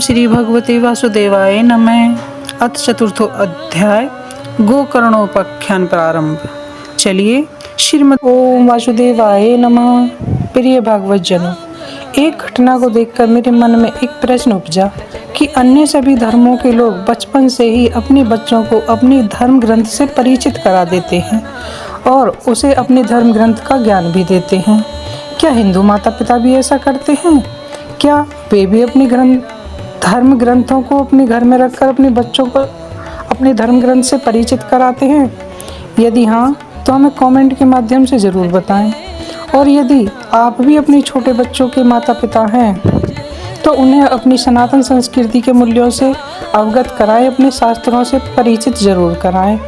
श्री भगवते वासुदेवाय नमः। अथ चतुर्थो अध्याय गोकर्णोपाख्यान प्रारंभ। चलिए श्रीमद् ओम वासुदेवाय नमः। प्रिय भागवत जनों, एक घटना को देखकर मेरे मन में एक प्रश्न उपजा कि अन्य सभी धर्मों के लोग बचपन से ही अपने बच्चों को अपनी धर्म ग्रंथ से परिचित करा देते हैं और उसे अपने धर्म ग्रंथ का ज्ञान भी देते हैं। क्या हिंदू माता पिता भी ऐसा करते हैं? क्या वे भी अपने धर्म ग्रंथों को अपने घर में रखकर अपने बच्चों को अपने धर्म ग्रंथ से परिचित कराते हैं? यदि हाँ, तो हमें कमेंट के माध्यम से ज़रूर बताएं। और यदि आप भी अपने छोटे बच्चों के माता पिता हैं तो उन्हें अपनी सनातन संस्कृति के मूल्यों से अवगत कराएं, अपने शास्त्रों से परिचित जरूर कराएं।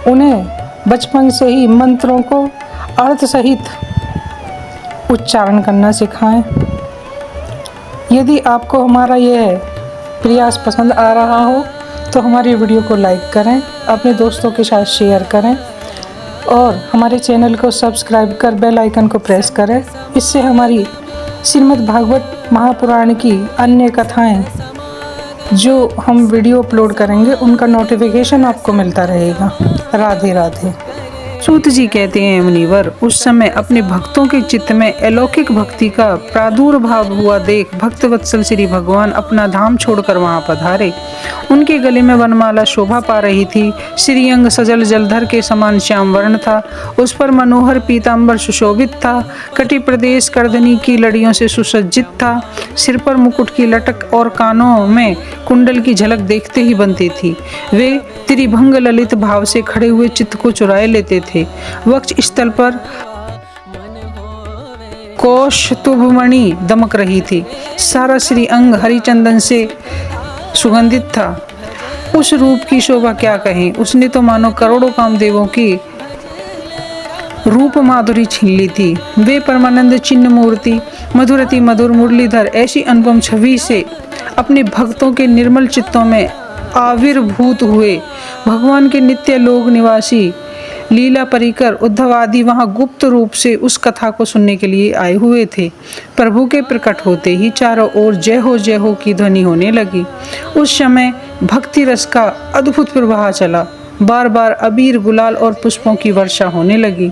उन्हें बचपन से ही मंत्रों को अर्थ सहित उच्चारण करना सिखाएं। यदि आपको हमारा यह प्रयास पसंद आ रहा हो तो हमारी वीडियो को लाइक करें, अपने दोस्तों के साथ शेयर करें और हमारे चैनल को सब्सक्राइब कर बेल आइकन को प्रेस करें। इससे हमारी श्रीमद् भागवत महापुराण की अन्य कथाएं जो हम वीडियो अपलोड करेंगे उनका नोटिफिकेशन आपको मिलता रहेगा। राधे राधे। सूत जी कहते हैं, मुनिवर, उस समय अपने भक्तों के चित्त में अलौकिक भक्ति का प्रादुर्भाव हुआ देख भक्त वत्सल श्री भगवान अपना धाम छोड़कर वहां पधारे। उनके गले में वनमाला शोभा पा रही थी। श्रीअंग सजल जलधर के समान श्याम वर्ण था। उस पर मनोहर पीताम्बर सुशोभित था। कटी प्रदेश कर्दनी की लड़ियों से सुसज्जित था। सिर पर मुकुट की लटक और कानों में कुंडल की झलक देखते ही बनती थी। वे त्रिभंग ललित भाव से खड़े हुए चित्त को चुराए लेते थे। वक्ष स्थल पर कौस्तुभमणि दमक रही थी। सारा श्री अंग हरिचंदन से सुगंधित था। उस रूप की शोभा क्या कहें। उसने तो मानो करोड़ों कामदेवों की रूप माधुरी छीन ली थी। वे परमानंद चिन्ह मूर्ति मधुरति मधुर मुरलीधर ऐसी अनुपम छवि से अपने भक्तों के निर्मल चित्तों में आविर्भूत हुए। भगवान के नित्य लोक निवासी लीला परिकर उद्धव आदि वहां गुप्त रूप से उस कथा को सुनने के लिए आए हुए थे। प्रभु के प्रकट होते ही चारों ओर जय हो की ध्वनि होने लगी। उस समय भक्ति रस का अद्भुत प्रवाह चला। बार बार अबीर गुलाल और पुष्पों की वर्षा होने लगी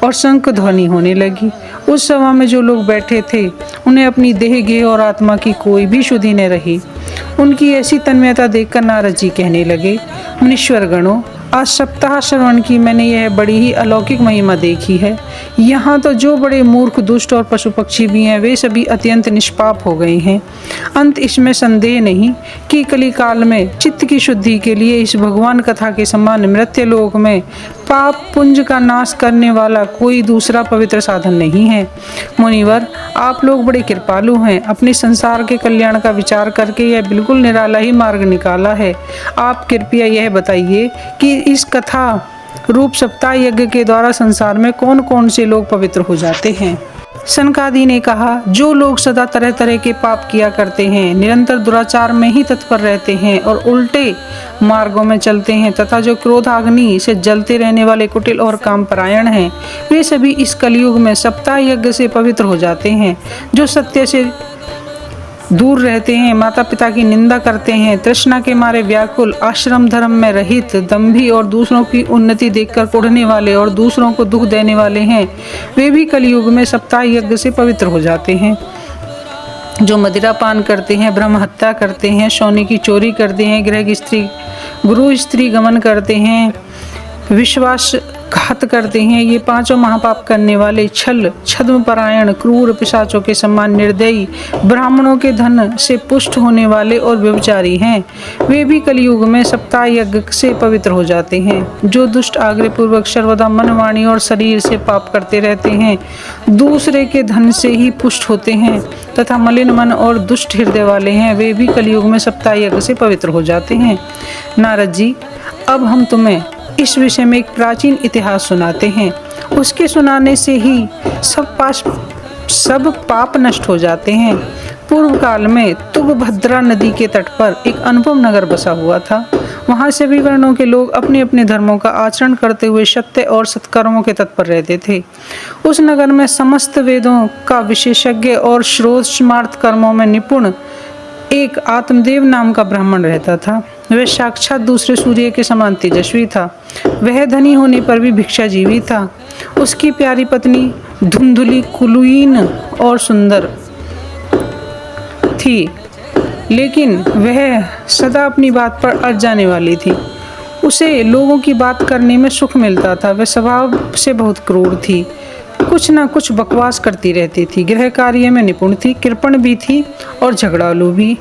और शंख ध्वनि होने लगी। उस सभा में जो लोग बैठे थे उन्हें अपनी देह गेह और आत्मा की कोई भी शुद्धि न रही। उनकी ऐसी तन्मयता देखकर नारद जी कहने लगे, मुनीश्वर गणों, आज सप्ताह श्रवण की मैंने यह बड़ी ही अलौकिक महिमा देखी है। यहाँ तो जो बड़े मूर्ख दुष्ट और पशु पक्षी भी हैं वे सभी अत्यंत निष्पाप हो गए हैं। अंत इसमें संदेह नहीं कि कली काल में चित्त की शुद्धि के लिए इस भगवान कथा के समान मृत्यु लोक में पाप पुंज का नाश करने वाला कोई दूसरा पवित्र साधन नहीं है। मुनिवर, आप लोग बड़े कृपालु हैं। अपने संसार के कल्याण का विचार करके यह बिल्कुल निराला ही मार्ग निकाला है। आप कृपया यह बताइए कि इस कथा रूप सप्ताह यज्ञ के द्वारा संसार में कौन कौन से लोग पवित्र हो जाते हैं। सनकादि ने कहा, जो लोग सदा तरह तरह के पाप किया करते हैं, निरंतर दुराचार में ही तत्पर रहते हैं और उल्टे मार्गों में चलते हैं तथा जो क्रोधाग्नि से जलते रहने वाले कुटिल और कामपरायण हैं, वे सभी इस कलयुग में सप्ताह यज्ञ से पवित्र हो जाते हैं। जो सत्य से दूर रहते हैं, माता पिता की निंदा करते हैं, तृष्णा के मारे व्याकुल, आश्रम धर्म में रहित, दंभी और दूसरों की उन्नति देखकर कुढ़ने वाले और दूसरों को दुख देने वाले हैं, वे भी कलयुग में सप्ताह यज्ञ से पवित्र हो जाते हैं। जो मदिरा पान करते हैं, ब्रह्म हत्या करते हैं, सोने की चोरी करते हैं, गृह स्त्री गमन करते हैं, विश्वास घात करते हैं, ये पांचों महापाप करने वाले, छल छद्म परायण, क्रूर, पिशाचों के समान निर्दयी, ब्राह्मणों के धन से पुष्ट होने वाले और व्यभिचारी हैं, वे भी कलयुग में सप्ताह यज्ञ से पवित्र हो जाते हैं। जो दुष्ट आग्रह पूर्वक सर्वदा मन, वाणी और शरीर से पाप करते रहते हैं, दूसरे के धन से ही पुष्ट होते हैं तथा मलिन मन और दुष्ट हृदय वाले हैं, वे भी कलयुग में सप्ताह यज्ञ से पवित्र हो जाते हैं। नारद जी, अब हम तुम्हें इस विषय में एक प्राचीन इतिहास सुनाते हैं। उसके सुनाने से ही सब पाप नष्ट हो जाते हैं। पूर्व काल में तुंगभद्रा नदी के तट पर एक अनुपम नगर बसा हुआ था। वहाँ सभी वर्णों के लोग अपने अपने धर्मों का आचरण करते हुए सत्य और सत्कर्मों के तत्पर रहते थे। उस नगर में समस्त वेदों का विशेषज्ञ और श्रोत स्मार्त कर्मों में निपुण एक आत्मदेव नाम का ब्राह्मण रहता था। वह साक्षात दूसरे सूर्य के समान तेजस्वी था। वह धनी होने पर भी भिक्षाजीवी था। उसकी प्यारी पत्नी धुंधुली, कुलीन और सुंदर थी, लेकिन वह सदा अपनी बात पर अड़ जाने वाली थी। उसे लोगों की बात करने में सुख मिलता था। वह स्वभाव से बहुत क्रूर थी, कुछ ना कुछ बकवास करती रहती थी। गृह कार्य में निपुण थी, कृपण भी थी और झगड़ालू भी।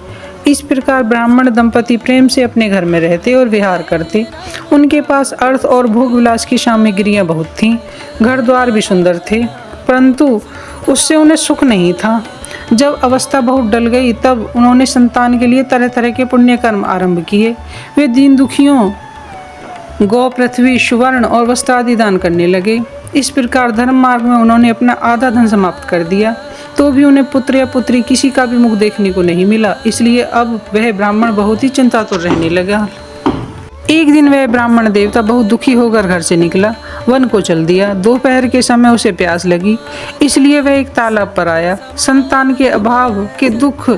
इस प्रकार ब्राह्मण दंपति प्रेम से अपने घर में रहते और विहार करते। उनके पास अर्थ और भोग विलास की सामग्रियां बहुत थीं। घर द्वार भी सुंदर थे, परंतु उससे उन्हें सुख नहीं था। जब अवस्था बहुत डल गई तब उन्होंने संतान के लिए तरह तरह के पुण्य कर्म आरंभ किए। वे दीन दुखियों गौ, पृथ्वी, सुवर्ण और वस्त्र आदि दान करने लगे। इस प्रकार धर्म मार्ग में उन्होंने अपना आधा धन समाप्त कर दिया, तो भी उन्हें पुत्र या पुत्री किसी का भी मुख देखने को नहीं मिला। इसलिए अब वह ब्राह्मण बहुत ही चिंतातुर रहने लगा। एक दिन वह ब्राह्मण देवता बहुत दुखी होकर घर से निकला, वन को चल दिया। दोपहर के समय उसे प्यास लगी, इसलिए वह एक तालाब पर आया। संतान के अभाव के दुख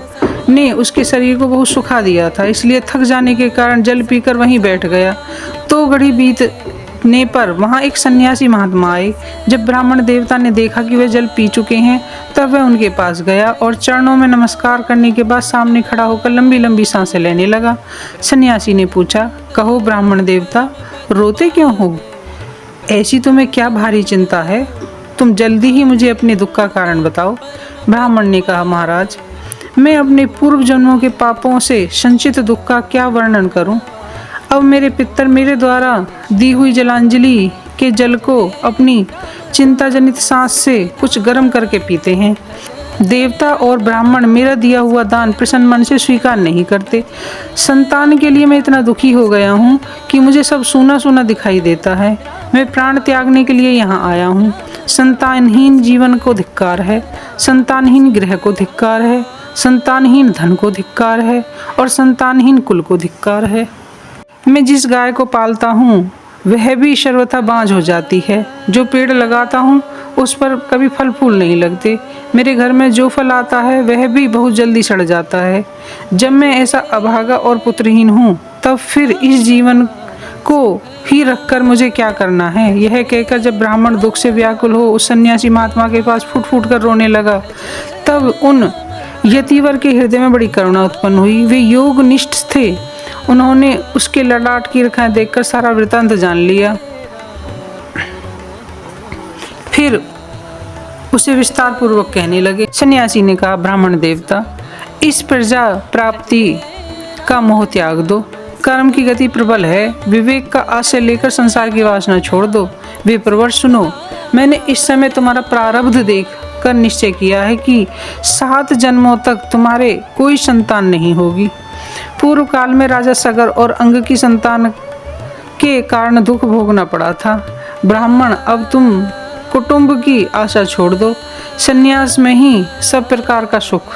ने उसके शरीर को बहुत सुखा दिया था, इसलिए थक जाने के कारण जल पीकर वहीं बैठ गया। तो घड़ी बीतने पर वहां एक सन्यासी महात्मा आए। जब ब्राह्मण देवता ने देखा कि वे जल पी चुके हैं, तब वह उनके पास गया और चरणों में नमस्कार करने के बाद सामने खड़ा होकर लंबी लंबी सांसें लेने लगा। सन्यासी ने पूछा, कहो ब्राह्मण देवता, रोते क्यों हो? ऐसी तुम्हें क्या भारी चिंता है? तुम जल्दी ही मुझे अपने दुख का कारण बताओ। ब्राह्मण ने कहा, महाराज, मैं अपने पूर्व जन्मों के पापों से संचित दुख का क्या वर्णन करूं? अब मेरे पितर मेरे द्वारा दी हुई जलांजलि के जल को अपनी चिंता जनित सांस से कुछ गर्म करके पीते हैं। देवता और ब्राह्मण मेरा दिया हुआ दान प्रसन्न मन से स्वीकार नहीं करते। संतान के लिए मैं इतना दुखी हो गया हूँ कि मुझे सब सूना सूना दिखाई देता है। मैं प्राण त्यागने के लिए यहाँ आया हूँ। संतानहीन जीवन को धिक्कार है, संतानहीन गृह को धिक्कार है, संतानहीन धन को धिक्कार है और संतानहीन कुल को धिक्कार है। मैं जिस गाय को पालता हूँ वह भी सर्वथा बांझ हो जाती है। जो पेड़ लगाता हूँ उस पर कभी फल फूल नहीं लगते। मेरे घर में जो फल आता है वह भी बहुत जल्दी सड़ जाता है। जब मैं ऐसा अभागा और पुत्रहीन हूँ तब फिर इस जीवन को ही रखकर मुझे क्या करना है? यह कहकर जब ब्राह्मण दुख से व्याकुल हो उस सन्यासी महात्मा के पास फूट फूट कर रोने लगा, तब उन यतिवर के हृदय में बड़ी करुणा उत्पन्न हुई। वे योग निष्ठ थे। उन्होंने उसके ललाट की रेखाएं देखकर सारा वृतांत जान लिया। फिर उसे विस्तार पूर्वक कहने लगे। सन्यासी ने कहा, ब्राह्मण देवता, इस प्रजा प्राप्ति का मोह त्याग दो। कर्म की गति प्रबल है। विवेक का आश्रय लेकर संसार की वासना छोड़ दो। विप्रवर सुनो, मैंने इस समय तुम्हारा प्रारब्ध देख कर निश्चय किया है कि 7 जन्मों तक तुम्हारे कोई संतान नहीं होगी। पूर्व काल में राजा सगर और अंग की संतान के कारण दुख भोगना पड़ा था। ब्राह्मण, अब तुम कुटुंब की आशा छोड़ दो, संन्यास में ही सब प्रकार का सुख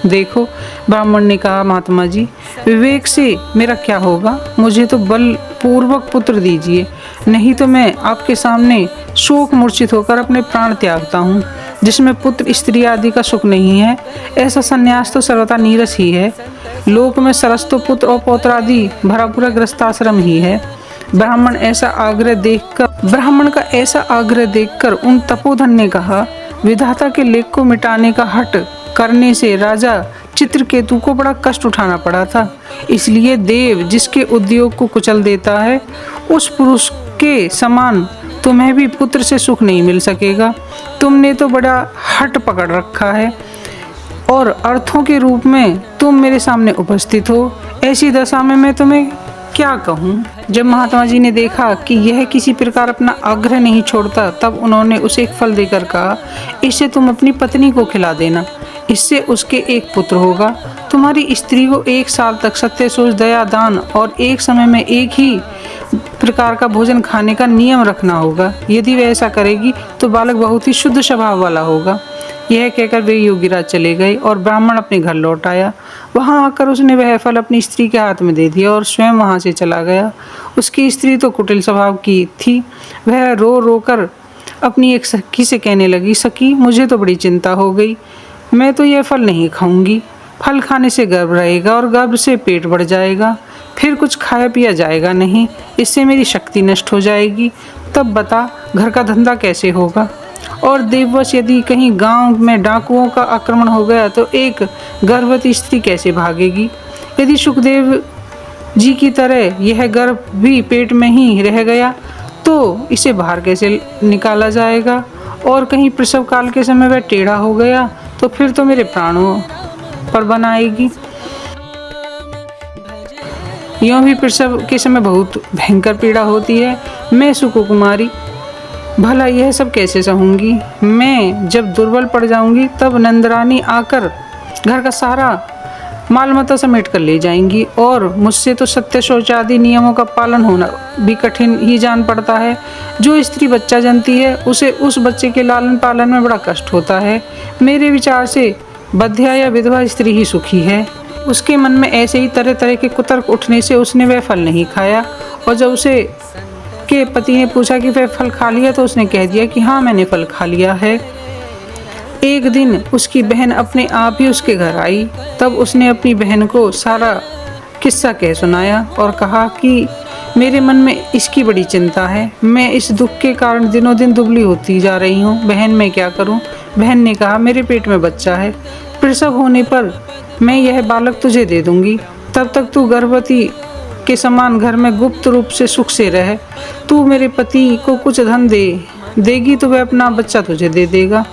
देखो। ब्राह्मण ने कहा, महात्मा जी, विवेक से मेरा क्या होगा? मुझे तो बल पूर्वक पुत्र दीजिए, नहीं तो मैं आपके सामने शोक मूर्छित होकर अपने प्राण त्यागता हूँ। जिसमें पुत्र स्त्री आदि का सुख नहीं है, ऐसा संन्यास तो सर्वथा नीरस ही है। लोक में सरस तो पुत्र और पौत्र आदि भरा पूरा गृहस्थाश्रम ही है। ब्राह्मण का ऐसा आग्रह देखकर उन तपोधन ने कहा, विधाता के लेख को मिटाने का हठ करने से राजा चित्रकेतु को बड़ा कष्ट उठाना पड़ा था। इसलिए देव जिसके उद्योग को कुचल देता है, उस पुरुष के समान तुम्हें भी पुत्र से सुख नहीं मिल सकेगा। तुमने तो बड़ा हठ पकड़ रखा है और अर्थों के रूप में तुम मेरे सामने उपस्थित हो। ऐसी दशा में मैं तुम्हें क्या कहूँ? जब महात्मा जी ने देखा कि यह किसी प्रकार अपना आग्रह नहीं छोड़ता, तब उन्होंने उसे एक फल देकर कहा, इससे तुम अपनी पत्नी को खिला देना, इससे उसके एक पुत्र होगा। तुम्हारी स्त्री को 1 साल तक सत्य, सोच, दया, दान और एक समय में एक ही प्रकार का भोजन खाने का नियम रखना होगा। यदि वह ऐसा करेगी तो बालक बहुत ही शुद्ध स्वभाव वाला होगा। यह कहकर वे योगीराज चले गए और ब्राह्मण अपने घर लौट आया। वहां आकर उसने वह फल अपनी स्त्री के हाथ में दे दिया और स्वयं वहां से चला गया। उसकी स्त्री तो कुटिल स्वभाव की थी। वह रो रो कर अपनी एक सखी से कहने लगी, सखी, मुझे तो बड़ी चिंता हो गई, मैं तो यह फल नहीं खाऊंगी। फल खाने से गर्भ रहेगा और गर्भ से पेट बढ़ जाएगा, फिर कुछ खाया पिया जाएगा नहीं, इससे मेरी शक्ति नष्ट हो जाएगी। तब बता घर का धंधा कैसे होगा। और देववश यदि कहीं गांव में डाकुओं का आक्रमण हो गया तो एक गर्भवती स्त्री कैसे भागेगी। यदि सुखदेव जी की तरह यह गर्भ भी पेट में ही रह गया तो इसे बाहर कैसे निकाला जाएगा। और कहीं प्रसव काल के समय वह टेढ़ा हो गया तो फिर तो मेरे प्राणों पर बन आएगी। यूँ भी प्रसव के समय बहुत भयंकर पीड़ा होती है। मैं सुकुमारी, भला यह सब कैसे सहूँगी। मैं जब दुर्बल पड़ जाऊँगी तब नंदरानी आकर घर का सारा माल मता समेट कर ले जाएंगी और मुझसे तो सत्य शौच आदि नियमों का पालन होना भी कठिन ही जान पड़ता है। जो स्त्री बच्चा जनती है उसे उस बच्चे के लालन पालन में बड़ा कष्ट होता है। मेरे विचार से बध्या या विधवा स्त्री ही सुखी है। उसके मन में ऐसे ही तरह तरह के कुतर्क उठने से उसने वह फल नहीं खाया। और जब उसे के पति ने पूछा कि वह फल खा लिया तो उसने कह दिया कि हाँ मैंने फल खा लिया है। एक दिन उसकी बहन अपने आप ही उसके घर आई। तब उसने अपनी बहन को सारा किस्सा कह सुनाया और कहा कि मेरे मन में इसकी बड़ी चिंता है। मैं इस दुख के कारण दिनों दिन दुबली होती जा रही हूँ। बहन मैं क्या करूँ। बहन ने कहा मेरे पेट में बच्चा है, प्रसव होने पर मैं यह बालक तुझे दे दूँगी। तब तक तू गर्भवती के समान घर में गुप्त रूप से सुख से रह। तू मेरे पति को कुछ धन देगी तो वह अपना बच्चा तुझे दे देगा।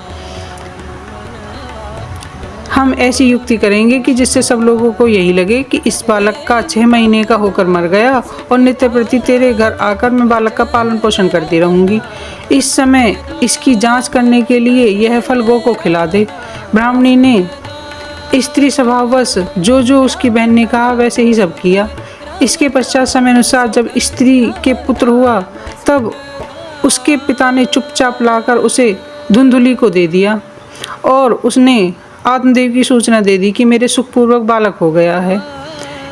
हम ऐसी युक्ति करेंगे कि जिससे सब लोगों को यही लगे कि इस बालक का 6 महीने का होकर मर गया और नित्य प्रति तेरे घर आकर मैं बालक का पालन पोषण करती रहूँगी। इस समय इसकी जांच करने के लिए यह फल गौ को खिला दे। ब्राह्मणी ने स्त्री स्वभाववश जो जो उसकी बहन ने कहा वैसे ही सब किया। इसके पश्चात समय अनुसार जब स्त्री के पुत्र हुआ तब उसके पिता ने चुपचाप लाकर उसे धुंधुली को दे दिया और उसने आत्मदेव की सूचना दे दी कि मेरे सुखपूर्वक बालक हो गया है।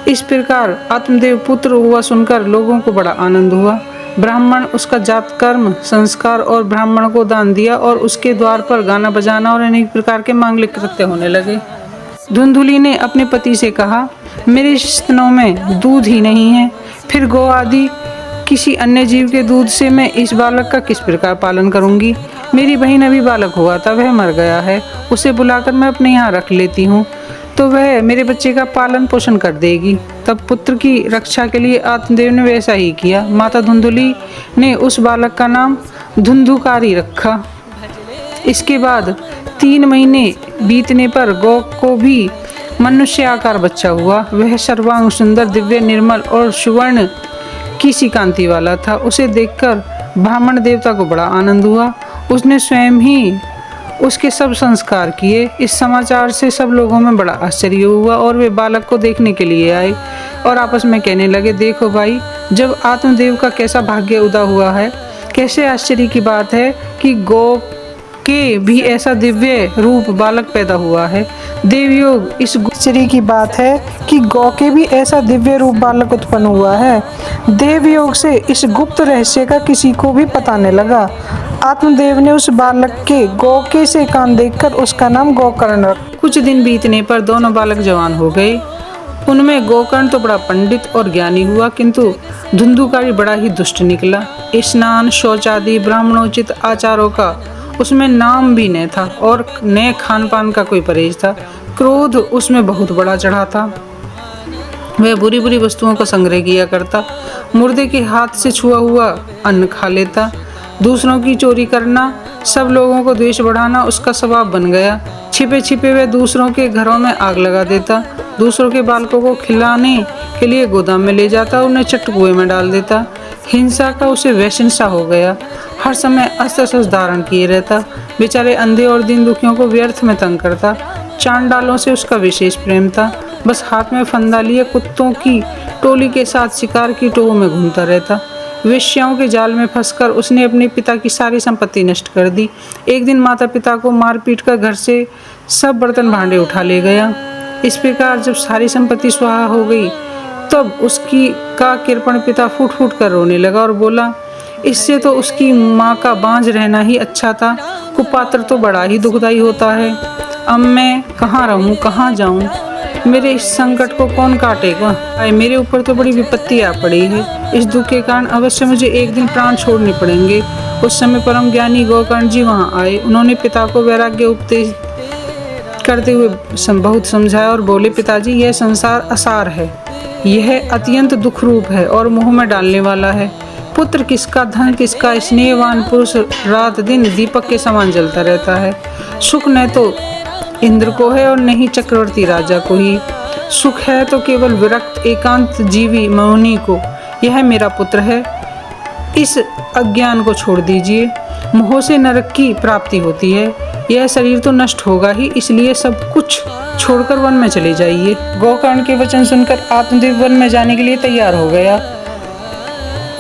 इस प्रकार आत्मदेव पुत्र हुआ सुनकर लोगों को बड़ा आनंद हुआ। ब्राह्मण उसका जात कर्म संस्कार और ब्राह्मण को दान दिया और उसके द्वार पर गाना बजाना और अनेक प्रकार के मांगलिक कृत्य होने लगे। धुंधुली ने अपने पति से कहा मेरे स्तनों में दूध ही नहीं है, फिर गौ आदि किसी अन्य जीव के दूध से मैं इस बालक का किस प्रकार पालन करूंगी। मेरी बहन अभी बालक हुआ था, वह मर गया है, उसे बुलाकर मैं अपने यहाँ रख लेती हूँ तो वह मेरे बच्चे का पालन पोषण कर देगी। तब पुत्र की रक्षा के लिए आत्मदेव ने वैसा ही किया। माता धुंधुली ने उस बालक का नाम धुंधुकारी रखा। इसके बाद 3 महीने बीतने पर गौ को भी मनुष्य आकार बच्चा हुआ। वह सर्वांग सुंदर दिव्य निर्मल और सुवर्ण की सी कांति वाला था। उसे देखकर ब्राह्मण देवता को बड़ा आनंद हुआ। उसने स्वयं ही उसके सब संस्कार किए। इस समाचार से सब लोगों में बड़ा आश्चर्य हुआ और वे बालक को देखने के लिए आए और आपस में कहने लगे देखो भाई, जब आत्मदेव का कैसा भाग्य उदा हुआ है। कैसे आश्चर्य की बात है कि गौ के भी ऐसा दिव्य रूप बालक पैदा हुआ है। देवयोग इस आश्चर्य की बात है कि गौ के भी ऐसा दिव्य रूप बालक उत्पन्न हुआ है। देवयोग से इस गुप्त रहस्य का किसी को भी पता नहीं लगा। आत्मदेव ने उस बालक के गौ के से कान देखकर उसका नाम गोकर्ण रखा। कुछ दिन बीतने पर दोनों बालक जवान हो गए। उनमें गोकर्ण तो बड़ा पंडित और ज्ञानी हुआ, किंतु धुंधुकारी बड़ा ही दुष्ट निकला। स्नान शौच आदि ब्राह्मणोचित आचारों का उसमें नाम भी न था और न खान पान का कोई परहेज था। क्रोध उसमें बहुत बड़ा चढ़ा था। वह बुरी बुरी वस्तुओं का संग्रह किया करता, मुर्दे के हाथ से छुआ हुआ अन्न खा लेता, दूसरों की चोरी करना, सब लोगों को द्वेष बढ़ाना उसका स्वभाव बन गया। छिपे छिपे वह दूसरों के घरों में आग लगा देता, दूसरों के बालकों को खिलाने के लिए गोदाम में ले जाता और उन्हें चट कुएं में डाल देता। हिंसा का उसे व्यसन सा हो गया। हर समय अस्त्र शस्त्र धारण किए रहता। बेचारे अंधे और दीन दुखियों को व्यर्थ में तंग करता। चांडालों से उसका विशेष प्रेम था। बस हाथ में फंदा लिए कुत्तों की टोली के साथ शिकार की टोह में घूमता रहता। वेश्याओं के जाल में फंसकर उसने अपने पिता की सारी संपत्ति नष्ट कर दी। एक दिन माता पिता को मार पीट कर घर से सब बर्तन भांडे उठा ले गया। इस प्रकार जब सारी संपत्ति स्वाहा हो गई तब उसकी का कृपण पिता फूट फूट कर रोने लगा और बोला इससे तो उसकी माँ का बांझ रहना ही अच्छा था। कुपात्र तो बड़ा ही दुखदाई होता है। अब मैं कहाँ रहूँ, कहाँ जाऊँ। मेरे इस संकट को कौन काटेगा? आए मेरे ऊपर तो बड़ी विपत्ति आ पड़ी है। इस दुख के कारण अवश्य मुझे एक दिन प्राण छोड़ने पड़ेंगे। उस समय परम ज्ञानी गोकर्ण जी वहाँ आए। उन्होंने पिता को वैराग्य उपदेश करते हुए बहुत समझाया और बोले, पिताजी यह संसार असार है, यह अत्यंत दुख रूप है और मोह में डालने वाला है। पुत्र किसका, धन किसका, स्नेहवान पुरुष रात दिन दीपक के समान जलता रहता है। सुख न तो इंद्र को है और नहीं चक्रवर्ती राजा को ही। सुख है तो केवल विरक्त एकांत जीवी मौनी को। यह मेरा पुत्र है, इस अज्ञान को छोड़ दीजिए। मोह से नरक की प्राप्ति होती है। यह शरीर तो नष्ट होगा ही, इसलिए सब कुछ छोड़कर वन में चले जाइए। गोकर्ण के वचन सुनकर आत्मदेव वन में जाने के लिए तैयार हो गया।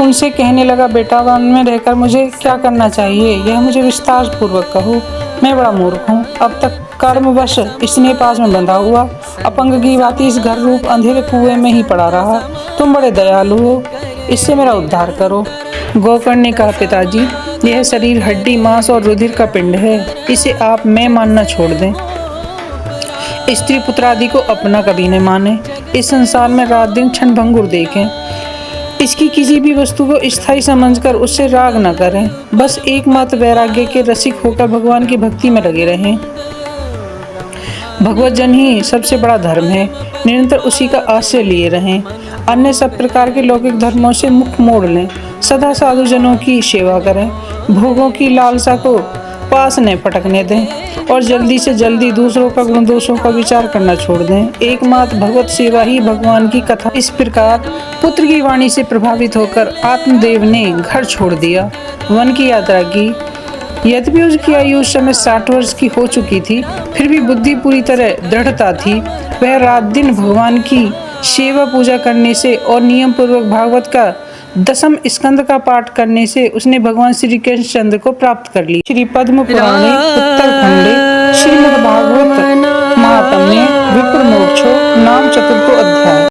उनसे कहने लगा, बेटा वन में रहकर मुझे क्या करना चाहिए, यह मुझे विस्तार पूर्वक कहो। मैं बड़ा मूर्ख हूँ, अब तक कर्मवश स्नेह पास में बंधा हुआ अपंग की भांति इस घर रूप अंधेरे कुएं में ही पड़ा रहा। तुम बड़े दयालु हो, इससे मेरा उद्धार करो। गोकर्ण ने कहा, पिताजी यह शरीर हड्डी मांस और रुधिर का पिंड है, इसे आप मैं मानना छोड़ दें। स्त्री पुत्र आदि को अपना कभी न माने। इस संसार में रात दिन क्षण भंगुर देखें। इसकी किसी भी वस्तु को स्थायी समझकर उससे राग न करें। बस एकमात्र वैराग्य के रसिक होकर भगवान की भक्ति में लगे रहें। भगवत जन ही सबसे बड़ा धर्म है, निरंतर उसी का आश्रय लिए रहें। अन्य सब प्रकार के लौकिक धर्मों से मुख मोड़ लें। सदा साधु जनों की सेवा करें। भोगों की लालसा को पास न पटकने दें और जल्दी से जल्दी दूसरों का गुण दोषों का विचार करना छोड़ दें। एकमात्र भगवत सेवा ही भगवान की कथा। इस प्रकार पुत्र की वाणी से प्रभावित होकर आत्मदेव ने घर छोड़ दिया, वन की यात्रा की। यद्यपि उसकी आयु उस समय 60 वर्ष की हो चुकी थी, फिर भी बुद्धि पूरी तरह दृढ़ता थी। वह रात दिन भगवान की सेवा पूजा करने से और नियम पूर्वक भागवत का 10वें स्कंद का पाठ करने से उसने भगवान श्री कृष्णचंद्र को प्राप्त कर ली। श्री पद्म पुराणे उत्तरखंडे श्रीमद् भागवत महात्म्ये विप्र मोक्षो नाम चतुर्थ